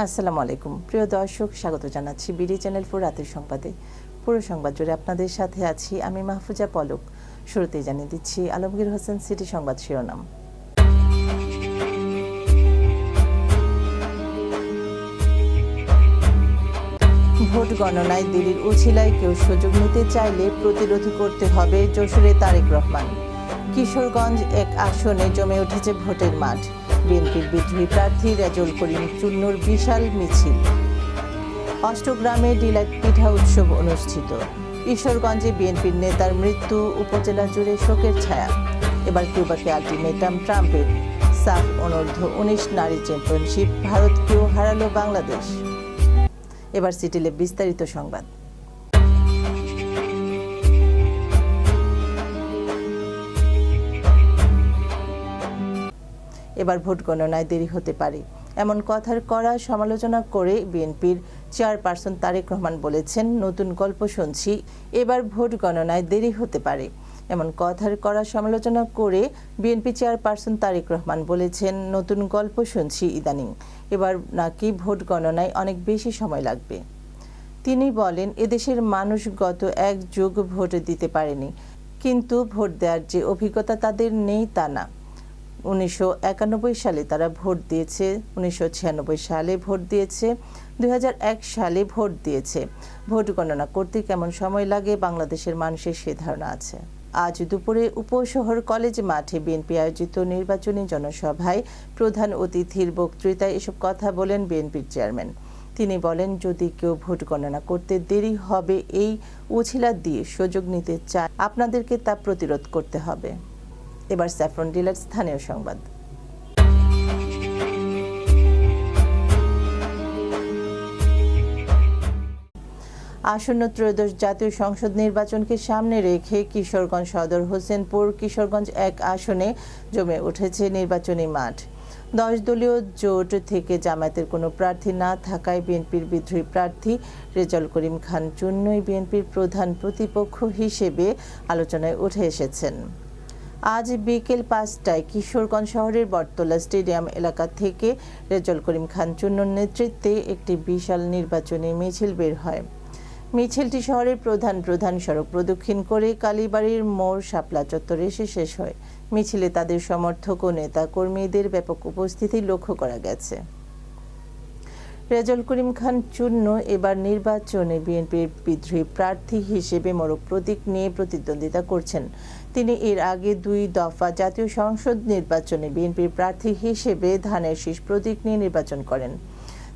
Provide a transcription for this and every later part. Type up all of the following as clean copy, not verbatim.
আসসালামু আলাইকুম প্রিয় দর্শক, স্বাগত জানাচ্ছি বিডি চ্যানেল 4 রাতের সংবাদে। পুরো সংবাদ জুড়ে আপনাদের সাথে আছি আমি মাহফুজা পলক। শুরুতেই জানিয়ে দিচ্ছি আলমগীর হোসেন সিটি সংবাদ শিরোনাম। ভোট গণনায় দেরির উছিলায় কেউ সুযোগ নিতে চাইলে প্রতিরোধ করতে হবে, যশোরে তারেক রহমান। কিশোরগঞ্জ এক আসনে জমে উঠেছে ভোটের মাঠ। বিএনপির বিদ্রোহী প্রার্থী রেজল করিম চুন্নুর বিশাল মিছিল। অষ্টগ্রামে ডিলাইট পিঠা উৎসব অনুষ্ঠিত। কিশোরগঞ্জে বিএনপির নেতার মৃত্যু, উপজেলা জুড়ে শোকের ছায়া। এবার কিউবাকে আলটিমেটাম ট্রাম্পের। সাফ অনূর্ধ্ব-19 নারী চ্যাম্পিয়নশিপ, ভারতকেও হারালো বাংলাদেশ। এবার সিটিলে বিস্তারিত সংবাদ। এবার ভোট গণনায় দেরি হতে পারে, এমন কথার কড়া সমালোচনা করে বিএনপির চেয়ারপারসন তারেক রহমান বলেছেন, নতুন গল্প শুনছি, এবার ভোট গণনায় দেরি হতে পারে। এমন কথার কড়া সমালোচনা করে বিএনপি চেয়ারপারসন তারেক রহমান বলেছেন, নতুন গল্প শুনছি ইদানিং, এবার নাকি ভোট গণনায় অনেক বেশি সময় লাগবে। তিনি বলেন, এদেশের মানুষ গত এক যুগ ভোট দিতে পারেনি, কিন্তু ভোট দেওয়ার যে অভিজ্ঞতা তাদের নেই তা না। 1991 সালে তারা ভোট দিয়েছে, 1996 সালে ভোট দিয়েছে, 2001 সালে ভোট দিয়েছে। ভোট গণনা করতে কেমন সময় লাগে বাংলাদেশের মানুষের সে ধারণা আছে। আজ দুপুরে উপশহর কলেজ মাঠে বিএনপি আয়োজিত নির্বাচনী জনসভায় প্রধান অতিথির বক্তৃতায় এসব কথা বলেন বিএনপির চেয়ারম্যান। তিনি বলেন, যদি কেউ ভোট গণনা করতে দেরি হবে এই উছিলা দিয়ে সুযোগ নিতে চায়, আপনাদেরকে তা প্রতিরোধ করতে হবে। এবার স্যাফরন ডিলার স্থানীয় সংবাদ। আসন্ন ত্রয়োদশ জাতীয় সংসদ নির্বাচনকে সামনে রেখে কিশোরগঞ্জ সদর হোসেনপুর কিশোরগঞ্জ এক আসনে জমে উঠেছে নির্বাচনী মাঠ। 10 দলীয় জোট থেকে জামায়াতের কোনো প্রার্থী না থাকায় বিএনপির বিদ্রোহী প্রার্থী রেজল করিম খান চুন্নুই বিএনপির প্রধান প্রতিপক্ষ হিসেবে আলোচনায় উঠে এসেছেন। আজ বিকেল 5টায় কিশোরগঞ্জ শহরের বটতলা স্টেডিয়াম এলাকা থেকে রেজল করিম খান চুন্নুর নেতৃত্বে একটি বিশাল নির্বাচনী মিছিল বের হয়। মিছিলটি শহরের প্রধান সড়ক প্রদক্ষিণ করে কালীবাড়ির মোড় শাপলা চত্বরে এসে শেষ হয়। মিছিলে তাদের সমর্থক ও নেতা কর্মীদের ব্যাপক উপস্থিতি লক্ষ্য করা গেছে। রেজল করিম খান চুন্নু এবার নির্বাচনে বিএনপির বিদ্রোহী প্রার্থী হিসেবে মোড়ক প্রতীক নিয়ে প্রতিদ্বন্দ্বিতা করছেন। তিনি এর আগে 2 দফা জাতীয় সংসদ নির্বাচনে বিএনপির প্রার্থী হিসেবে ধানের শীষ প্রতীক নিয়ে নির্বাচন করেন।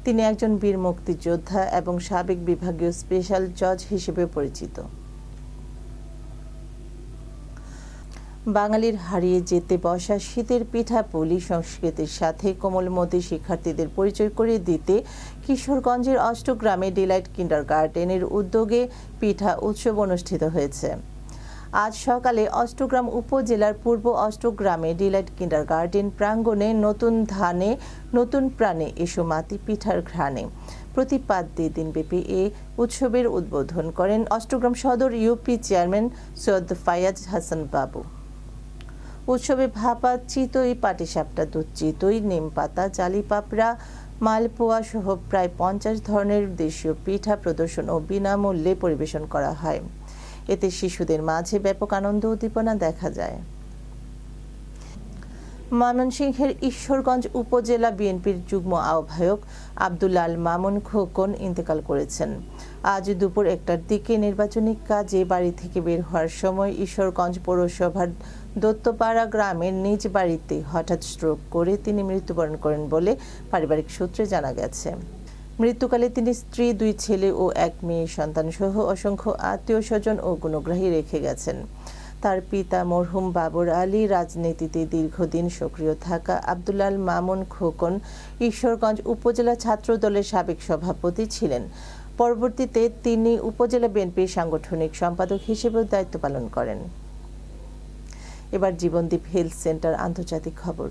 তিনি একজন বীর মুক্তিযোদ্ধা এবং সাবেক বিভাগীয় স্পেশাল জজ হিসেবে পরিচিত। বাঙালির হারিয়ে যেতে বসা শীতের পিঠাপুলি সংস্কৃতির সাথে কোমলমতি শিক্ষার্থীদের পরিচয় করিয়ে দিতে কিশোরগঞ্জের অষ্টগ্রামে ডিলাইট কিন্ডারগার্টেনের উদ্যোগে পিঠা উৎসব অনুষ্ঠিত হয়েছে। আজ সকালে অষ্টগ্রাম উপজেলার পূর্ব অষ্টগ্রামে ডিলাইট কিন্ডারগার্টেন প্রাঙ্গণে নতুন ধানে নতুন প্রাণে এসো মাতি পিঠার ঘ্রাণে প্রতিপাদ্যে দিনব্যাপী এ উৎসবের উদ্বোধন করেন অষ্টগ্রাম সদর ইউপি চেয়ারম্যান সৈয়দ ফায়াজ হাসান বাবু। উৎসবে ভাপা, চিতই, পাটিসাপটা, দুধ চিতই, নিমপাতা, জালি পাপড়া, মালপোয়া সহ প্রায় 50 ধরনের দেশীয় পিঠা প্রদর্শন ও বিনামূল্যে পরিবেশন করা হয়। এতে শিশুদের মাঝে ব্যাপক আনন্দ উদ্দীপনা দেখা যায়। ময়মনসিংহের ঈশ্বরগঞ্জ উপজেলা বিএনপির যুগ্ম আহ্বায়ক আব্দুল আল মামুন খোকন ইন্তেকাল করেছেন। আজ দুপুর 1টার দিকে নির্বাচনী কাজে বাড়ি থেকে বের হওয়ার সময় ঈশ্বরগঞ্জ পৌরসভার দত্তপাড়া গ্রামের নিজ বাড়িতে হঠাৎ স্ট্রোক করে তিনি মৃত্যুবরণ করেন বলে পারিবারিক সূত্রে জানা গেছে। মৃত্যুকালে তিনি স্ত্রী, 2 ছেলে ও 1 মেয়ে সন্তান সহ অসংখ্য আত্মীয় স্বজন ও গুণগ্রাহী রেখে গেছেন। তার পিতা মরহুম বাবর আলী রাজনীতিতে দীর্ঘদিন সক্রিয় থাকা আব্দুল আল মামুন খোকন ঈশ্বরগঞ্জ উপজেলা ছাত্র দলের সাবেক সভাপতি ছিলেন। পরবর্তীতে তিনি উপজেলা বিএনপির সাংগঠনিক সম্পাদক হিসেবেও দায়িত্ব পালন করেন। এবার জীবনদীপ হেলথ সেন্টার আন্তর্জাতিক খবর।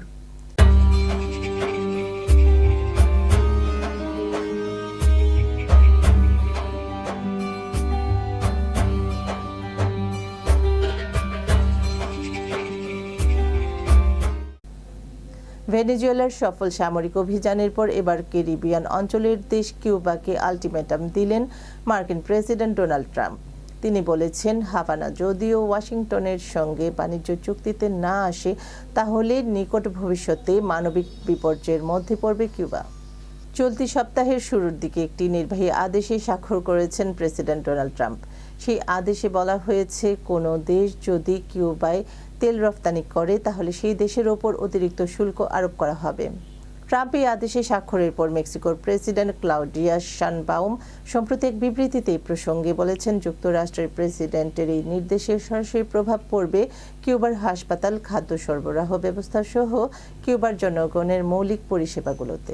ভেনেজুয়েলার সফল সামরিক অভিযানের পর এবার ক্যারিবিয়ান অঞ্চলের দেশ কিউবাকে আলটিমেটাম দিলেন মার্কিন প্রেসিডেন্ট ডোনাল্ড ট্রাম্প। তিনি বলেছেন, হাভানা যদিও ওয়াশিংটনের সঙ্গে বাণিজ্য চুক্তিতে না আসে, তাহলে নিকট ভবিষ্যতে মানবিক বিপর্যয়ের মধ্যে পড়বে কিউবা। চলতি সপ্তাহের শুরুর দিকে একটি নির্বাহী আদেশে স্বাক্ষর করেছেন প্রেসিডেন্ট ডোনাল্ড ট্রাম্প। সেই আদেশে বলা হয়েছে, কোনো দেশ যদি কিউবায় তেল রফতানি করে তাহলে সেই দেশের ওপর অতিরিক্ত শুল্ক আরোপ করা হবে। ট্রাম্প এই আদেশে স্বাক্ষরের পর মেক্সিকোর প্রেসিডেন্ট ক্লাউডিয়া শানবাউম সম্প্রতি এক বিবৃতিতে এই প্রসঙ্গে বলেছেন, যুক্তরাষ্ট্রের প্রেসিডেন্টের এই নির্দেশের সরাসরি প্রভাব পড়বে কিউবার হাসপাতাল, খাদ্য সরবরাহ ব্যবস্থা সহ কিউবার জনগণের মৌলিক পরিষেবাগুলোতে।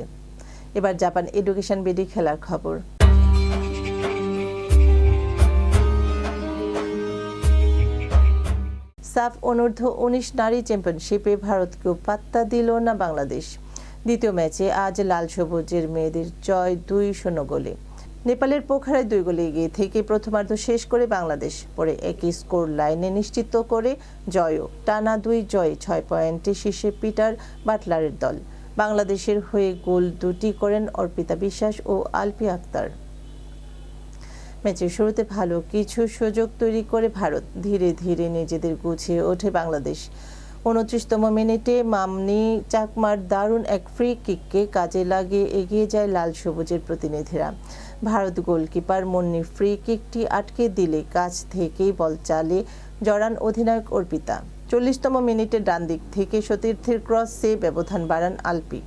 এবার জাপান এডুকেশন বিডি খেলার খবর। সাফ অনূর্ধ্ব ১৯ নারী চ্যাম্পিয়নশিপে ভারতকেও পাত্তা দিল না বাংলাদেশ। দ্বিতীয় ম্যাচে আজ লাল সবুজের মেয়েদের জয় ২-০ গোলে। নেপালের পোখরায় ২ গোলে এগিয়ে থেকে প্রথমার্ধ শেষ করে বাংলাদেশ পরে একই স্কোর লাইনে নিশ্চিত করে জয়ও। টানা ২ জয়ে ৬ পয়েন্টে শীর্ষে পিটার বাটলারের দল। বাংলাদেশের হয়ে গোল দুটি করেন অর্পিতা বিশ্বাস ও আলপি আক্তার। ম্যাচের শুরুতে ভালো কিছু সুযোগ তৈরি করে ভারত, ধীরে ধীরে নিজেদের গুছিয়ে ওঠে বাংলাদেশ। ২৯তম মিনিটে মামনি চাকমার দারুণ এক ফ্রি কিককে কাজে লাগিয়ে এগিয়ে যায় লাল সবুজের প্রতিনিধিরা। ভারত গোলকিপার মুন্নি ফ্রি কিকটি আটকে দিলে কাছ থেকেই বল চালে জড়ান অধিনায়ক অর্পিতা। ৪০তম মিনিটে ডান দিক থেকে সতীর্থের ক্রসে ব্যবধান বাড়ান আলপি।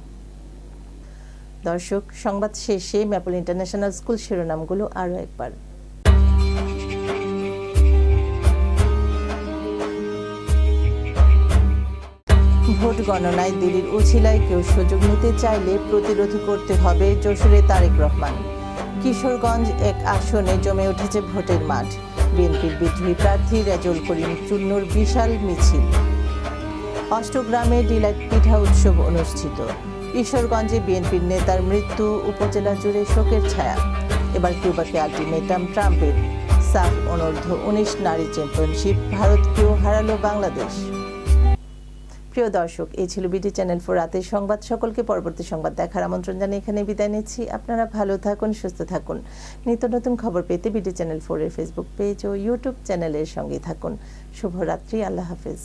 দর্শক, সংবাদ শেষে ম্যাপল ইন্টারন্যাশনাল স্কুল শিরোনামগুলো আরও একবার। ভোট গণনায় দিল্লির উছিলায় কেউ সুযোগ নিতে চাইলে প্রতিরোধ করতে হবে, যশোরে তারেক রহমান। কিশোরগঞ্জ ১ আসনে জমে উঠেছে ভোটের মাঠ। বিএনপির বিদ্রোহী প্রার্থী রেজাউল করিম চুন্নুর বিশাল মিছিল। অষ্টগ্রামে ডিলাইট পিঠা উৎসব অনুষ্ঠিত। কিশোরগঞ্জে বিএনপির নেতার মৃত্যু, উপজেলা জুড়ে শোকের ছায়া। এবার কিউবাকে আলটিমেটাম ট্রাম্পের। সাফ অনূর্ধ্ব ১৯ নারী চ্যাম্পিয়নশিপ, ভারতকেও হারালো বাংলাদেশ। প্রিয় দর্শক, এই ছিল বিডি চ্যানেল 4 রাতের সংবাদ। সকলকে পরবর্তী সংবাদ দেখার আমন্ত্রণ জানিয়ে এখানে বিদায় নিচ্ছি। আপনারা ভালো থাকুন, সুস্থ থাকুন। নিত্য নতুন খবর পেতে বিডি চ্যানেল 4 এর ফেসবুক পেজ ও ইউটিউব চ্যানেলের সঙ্গে থাকুন। শুভরাত্রি, আল্লাহ হাফেজ।